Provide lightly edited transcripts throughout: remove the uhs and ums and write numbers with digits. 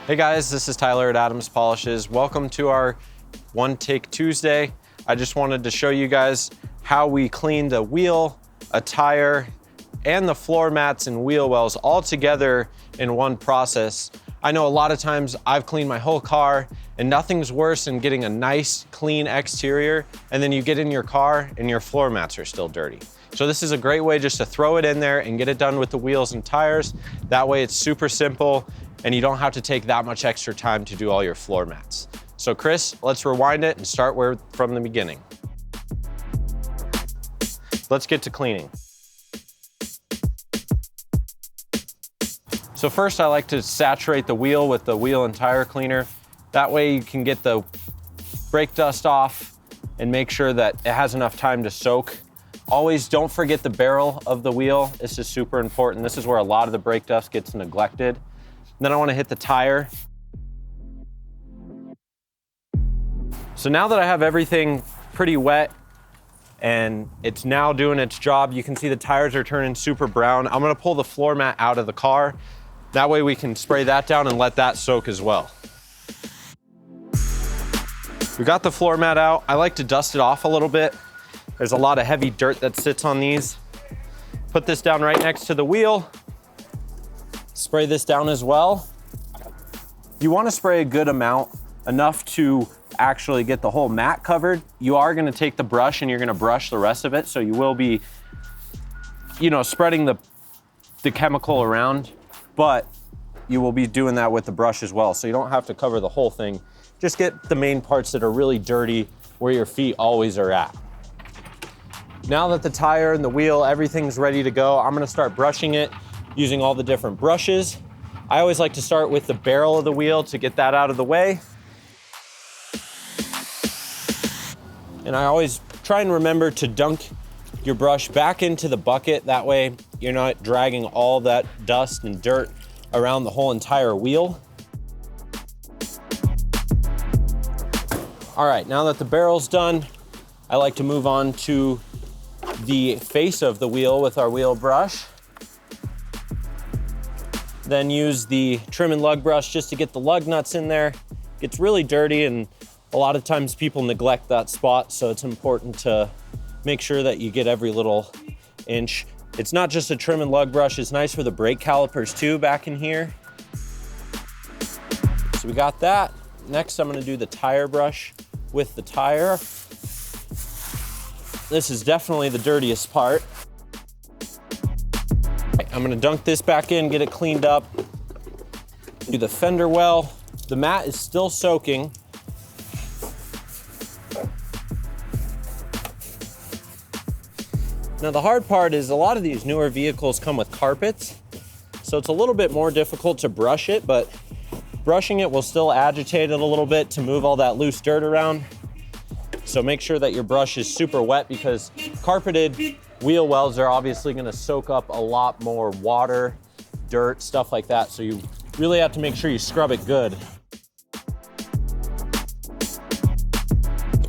Hey guys, this is Tyler at Adams Polishes. Welcome to our One Take Tuesday. I just wanted to show you guys how we cleaned a wheel, a tire, and the floor mats and wheel wells all together in one process. I know a lot of times I've cleaned my whole car and nothing's worse than getting a nice clean exterior and then you get in your car and your floor mats are still dirty. So this is a great way just to throw it in there and get it done with the wheels and tires. That way it's super simple and you don't have to take that much extra time to do all your floor mats. So Chris, let's rewind it and start from the beginning. Let's get to cleaning. So first I like to saturate the wheel with the wheel and tire cleaner. That way you can get the brake dust off and make sure that it has enough time to soak. Always don't forget the barrel of the wheel. This is super important. This is where a lot of the brake dust gets neglected. Then I want to hit the tire. So now that I have everything pretty wet and it's now doing its job, you can see the tires are turning super brown. I'm going to pull the floor mat out of the car. That way we can spray that down and let that soak as well. We got the floor mat out. I like to dust it off a little bit. There's a lot of heavy dirt that sits on these. Put this down right next to the wheel. Spray this down as well. You want to spray a good amount, enough to actually get the whole mat covered. You are going to take the brush and you're going to brush the rest of it. So you will be, spreading the chemical around, but you will be doing that with the brush as well. So you don't have to cover the whole thing. Just get the main parts that are really dirty where your feet always are at. Now that the tire and the wheel, everything's ready to go, I'm going to start brushing it using all the different brushes. I always like to start with the barrel of the wheel to get that out of the way. And I always try and remember to dunk your brush back into the bucket. That way you're not dragging all that dust and dirt around the whole entire wheel. All right, now that the barrel's done, I like to move on to the face of the wheel with our wheel brush. Then use the trim and lug brush just to get the lug nuts in there. It gets really dirty and a lot of times people neglect that spot, so it's important to make sure that you get every little inch. It's not just a trim and lug brush, it's nice for the brake calipers too back in here. So we got that. Next I'm gonna do the tire brush with the tire. This is definitely the dirtiest part. I'm gonna dunk this back in, get it cleaned up, do the fender well. The mat is still soaking. Now the hard part is a lot of these newer vehicles come with carpets, so it's a little bit more difficult to brush it, but brushing it will still agitate it a little bit to move all that loose dirt around. So make sure that your brush is super wet because carpeted wheel wells are obviously gonna soak up a lot more water, dirt, stuff like that. So you really have to make sure you scrub it good.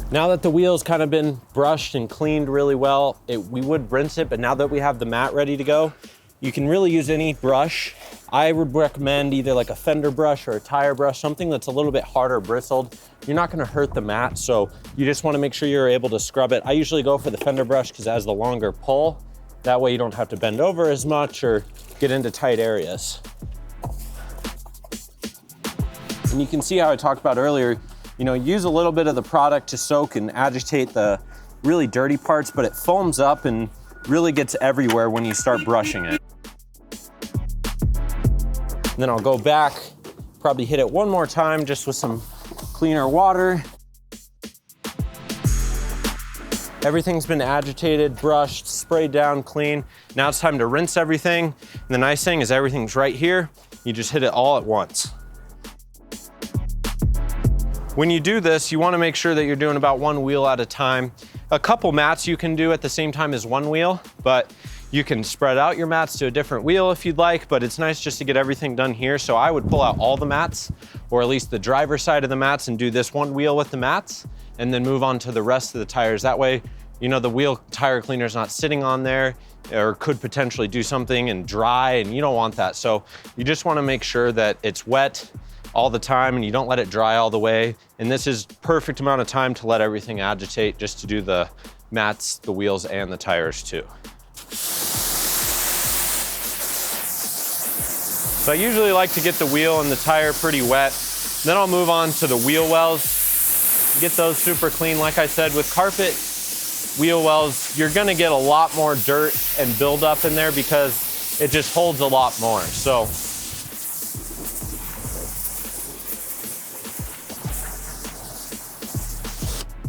Now that the wheel's kind of been brushed and cleaned really well, we would rinse it, but now that we have the mat ready to go, you can really use any brush. I would recommend either like a Fender brush or a tire brush, something that's a little bit harder bristled. You're not gonna hurt the mat, so you just wanna make sure you're able to scrub it. I usually go for the Fender brush because it has the longer pull. That way you don't have to bend over as much or get into tight areas. And you can see how I talked about earlier, use a little bit of the product to soak and agitate the really dirty parts, but it foams up and really gets everywhere when you start brushing it. And then I'll go back, probably hit it one more time just with some cleaner water. Everything's been agitated, brushed, sprayed down, clean. Now it's time to rinse everything. And the nice thing is everything's right here. You just hit it all at once. When you do this, you want to make sure that you're doing about one wheel at a time. A couple mats you can do at the same time as one wheel, but you can spread out your mats to a different wheel if you'd like, but it's nice just to get everything done here. So I would pull out all the mats, or at least the driver's side of the mats, and do this one wheel with the mats, and then move on to the rest of the tires. That way, the wheel tire cleaner's not sitting on there, or could potentially do something and dry, and you don't want that. So you just want to make sure that it's wet, all the time and you don't let it dry all the way. And this is perfect amount of time to let everything agitate, just to do the mats, the wheels, and the tires too. So I usually like to get the wheel and the tire pretty wet. Then I'll move on to the wheel wells. Get those super clean. Like I said, with carpet wheel wells, you're gonna get a lot more dirt and buildup in there because it just holds a lot more. So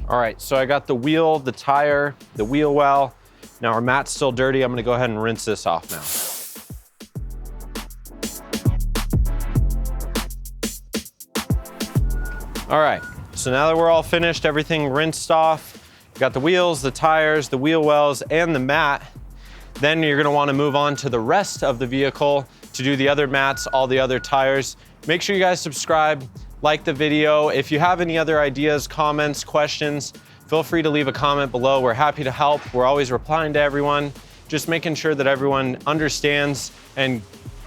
all right, so I got the wheel, the tire, the wheel well. Now our mat's still dirty. I'm gonna go ahead and rinse this off now. All right, so now that we're all finished, everything rinsed off, got the wheels, the tires, the wheel wells, and the mat, then you're gonna wanna move on to the rest of the vehicle to do the other mats, all the other tires. Make sure you guys subscribe, like the video. If you have any other ideas, comments, questions, feel free to leave a comment below. We're happy to help. We're always replying to everyone, just making sure that everyone understands and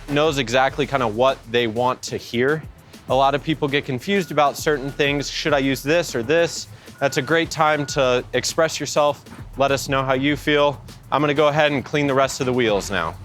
knows exactly kind of what they want to hear. A lot of people get confused about certain things. Should I use this or this? That's a great time to express yourself. Let us know how you feel. I'm gonna go ahead and clean the rest of the wheels now.